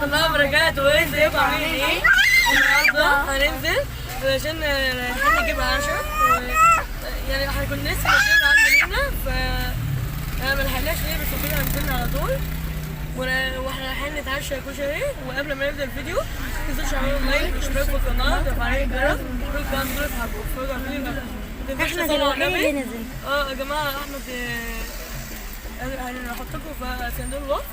ورحمة الله وبركاته. ازيكم عاملين ايه؟ النهارده هننزل علشان رايحين نجيب عشاء يعني احنا كنا لسه ماشيين عند لينا ما لحقناش ليه بس كده نزلنا على طول واحنا رايحين نتعشى كشري. وقبل ما نبدا الفيديو متنسوش تعملوا لايك واشتركوا في القناه وتفعيلوا الجرس وتفعلوا الكلام دول تحبوا تتفرجوا على الفيديو ده. احمد الوحيد نزل. يا جماعه احمد هنحط لكم في صندوق الوصف.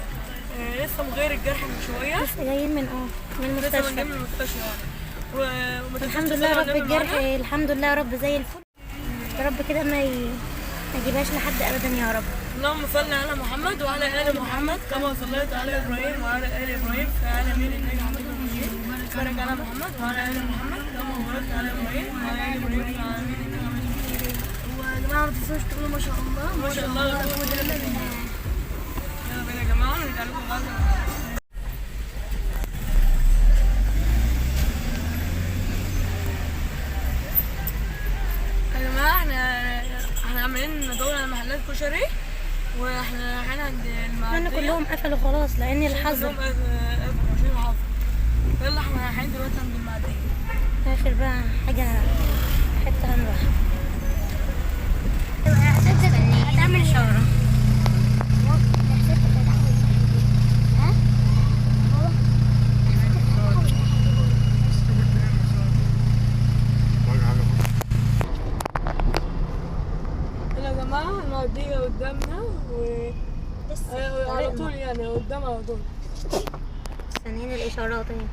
لسه مغير الجرح من شويه، لسه جايين من المستشفى. لسه من المستشفى الحمد لله رب الجرح الحمد لله رب زي الفل. يا رب كده ما يجيبهاش لحد ابدا يا رب. اللهم صل على محمد وعلى ال محمد كما صليت على ابراهيم وعلى ال ابراهيم في العالمين انك حميد مجيد. بارك على محمد وعلى ال محمد كما باركت على ابراهيم وعلى ال ابراهيم في العالمين انك حميد مجيد. ويا جماعه ما تنسوش تقولوا ما شاء الله ما شاء الله. يلا بينا يا جماعه نرجع لكم بعد. يا جماعه احنا عاملين ندور على محلات كشري واحنا رايحين عند المعدية. كلهم قفلوا خلاص لان الحظر. يلا احنا رايحين دلوقتي عند المعدية. اخر بقى حته هنروح. هتعمل شاورما. المعدية قدامنا على طول يعني قدام على طول. مستنيين الاشارات اهي.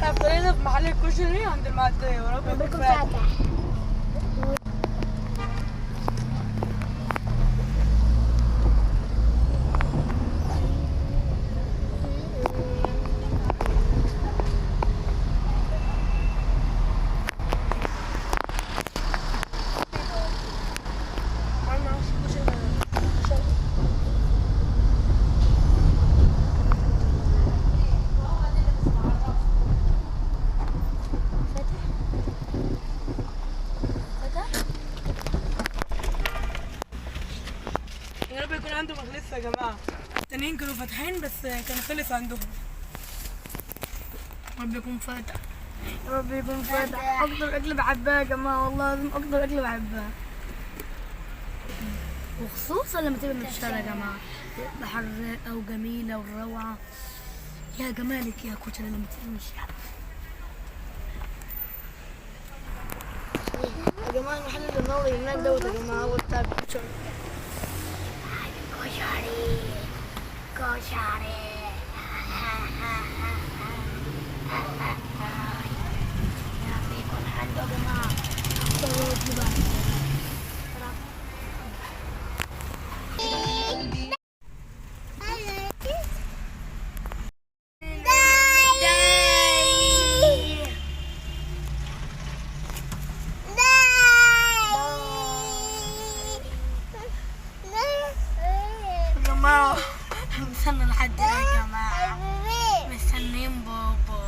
ابتدينا في محل الكشري عند المعدية ورب يكون فاتح. يا رب يكون عندهم لسه يا جماعة. التانيين كانوا فاتحين بس كان خلص عندهم. يا رب يكون فاتح. يا رب يكون فاتح. أكتر أكل بحبها يا جماعة والله العظيم أكتر أكل بحبها. وخصوصا لما تبقى من الشارع يا جماعة تبقى حراقة وجميلة وروعة. يا جمالك يا كشري لما تبقى من الشارع. يا جماعة المحل اللي منور هناك دوت يا جماعة هو بتاع الكشري. كشري يا بيكون عنده يا جماعة. مستنى لحد هنا يا جماعة. مستنيين بابا.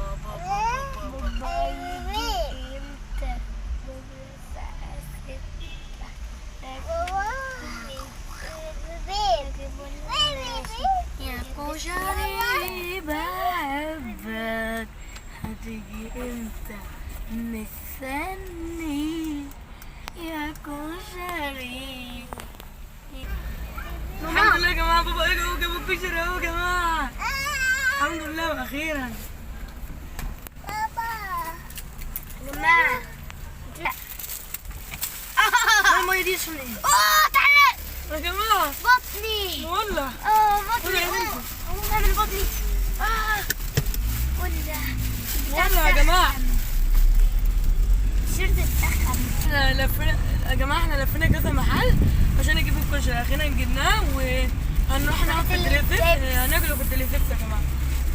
يا كشري بحبك هتيجي امتى مستني يا كشري. الحمد لله يا جماعة بابا رجعوا جابوا الكشري اهو يا جماعة. الحمد لله واخيرا. بابا يا جماعة ماما دي اسمها ايه؟ تعالى يا جماعة بطني. والله بطني اعمل بطني. والله والله يا جماعة التيشيرت احنا لفينا يا جماعه، احنا لفينا كذا محل عشان نجيب الكشري، اخيرا جبناه وهنروح ناخد في الدليفري، هناكله في الدليفري يا جماعه.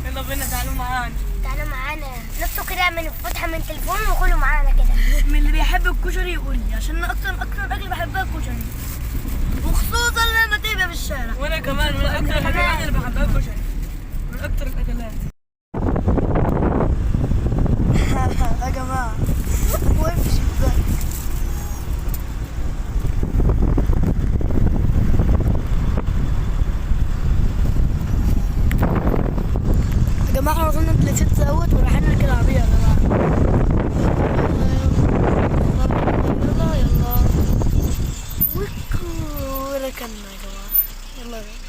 يلا بينا تعالوا معانا. تعالوا معانا نطوا كده من فتحة من تليفون وكلوا معانا كده. من اللي بيحب الكشري يقول لي، عشان انا اكتر اكل بحبها الكشري، وخصوصا لما تبقى في الشارع. وانا كمان من اكتر الاكلات اللي بحبها الكشري، من اكتر الاكلات. يا جماعه واقف في الشباك. يا جماعه احنا وصلنا البلايستيشن دوت ورايحين نركب العربيه يا جماعه. يلا وركبنا يا جماعه. يلا بينا.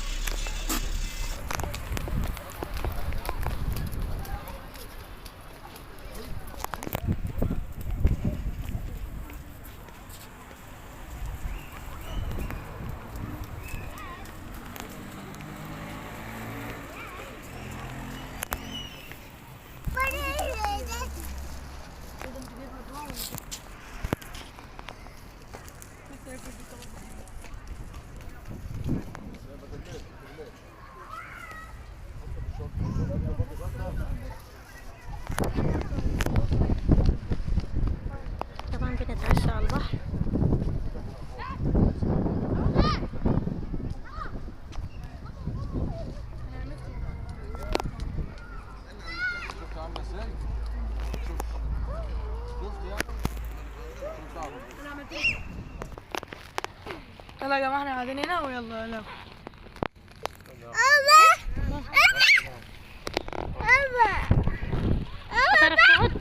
طبعا بنتعشى على البحر. يلا يا جماعه احنا قاعدين هنا ويلا يلا. تعرف تقعد؟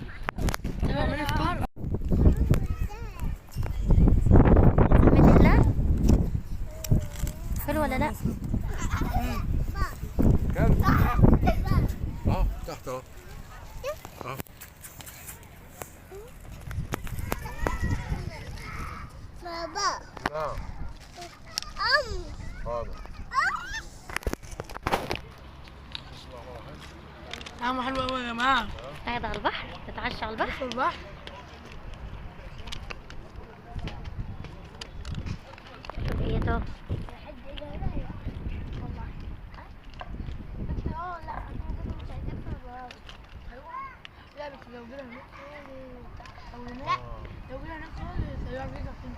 بسم الله. حلو ولا لا؟ كم؟ تحت اهو. بابا. نعم. حاضر. طعمه حلو قوي يا جماعه. قاعد على البحر تتعشى على البحر. في البحر. شوف ايه ده. لا بس لو جينا هناك او هناك، لو جينا هناك خالص هيعرف يرجع تاني.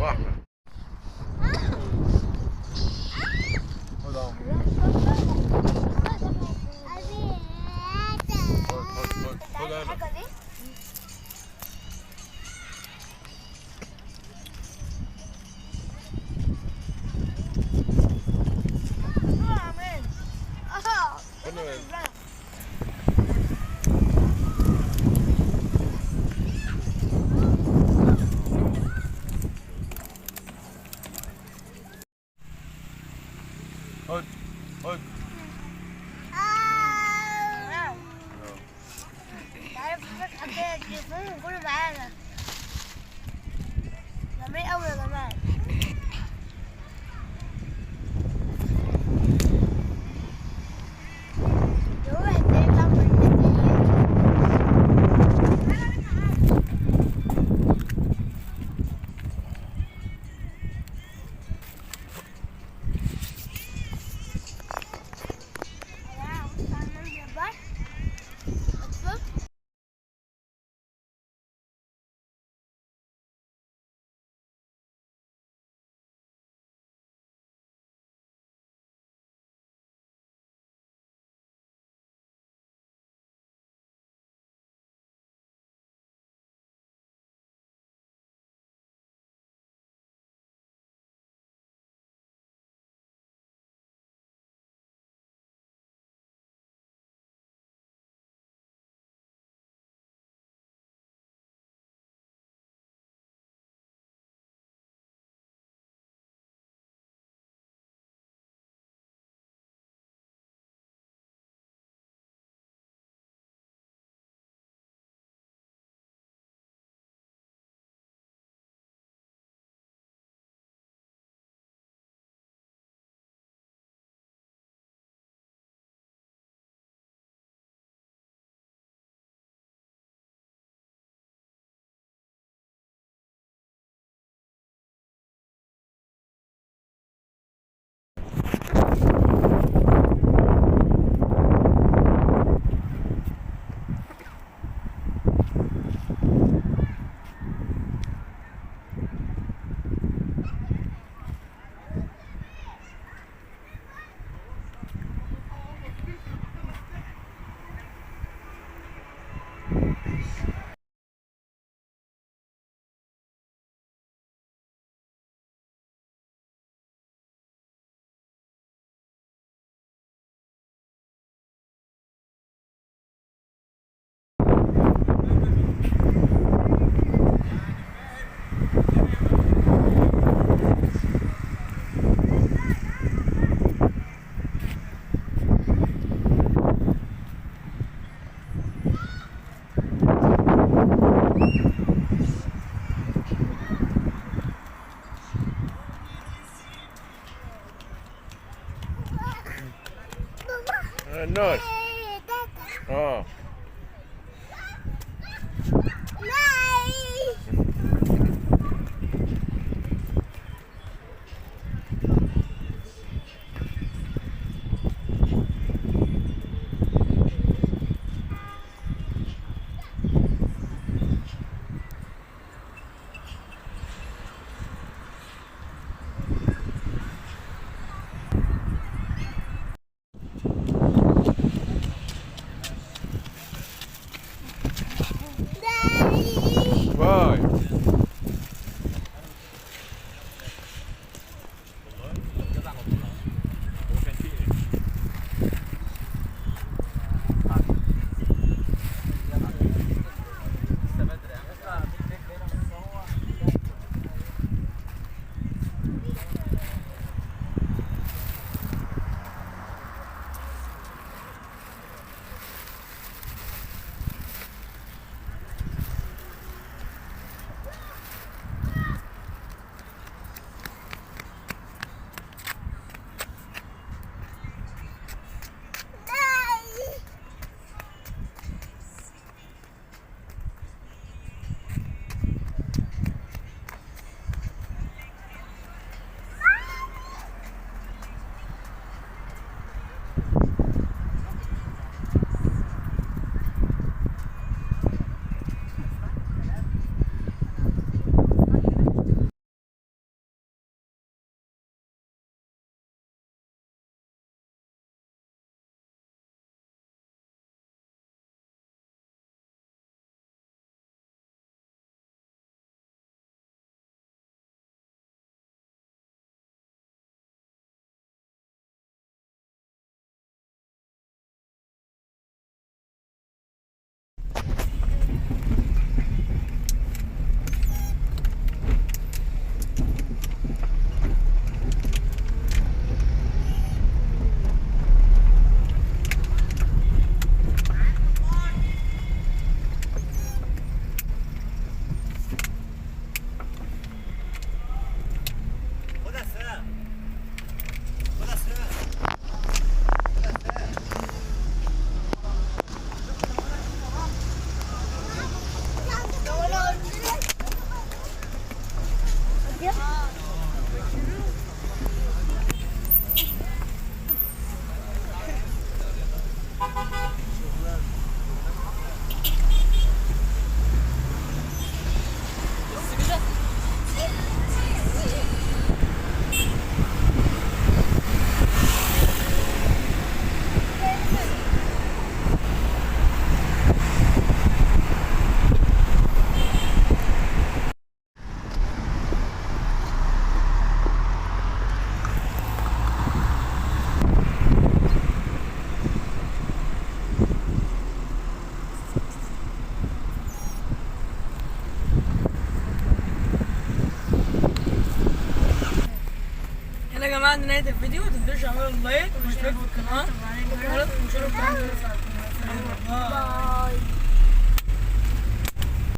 واحدة. خد اهو. خد اهو. خد خد. تعرف حكاية التليفون وكله معانا. جميل أوي يا جماعة. الناس اه باي. هنا يا جماعه نهايه الفيديو، متنسوش تعملوا لايك واشتراك في القناه وكمان تنشروا القناه.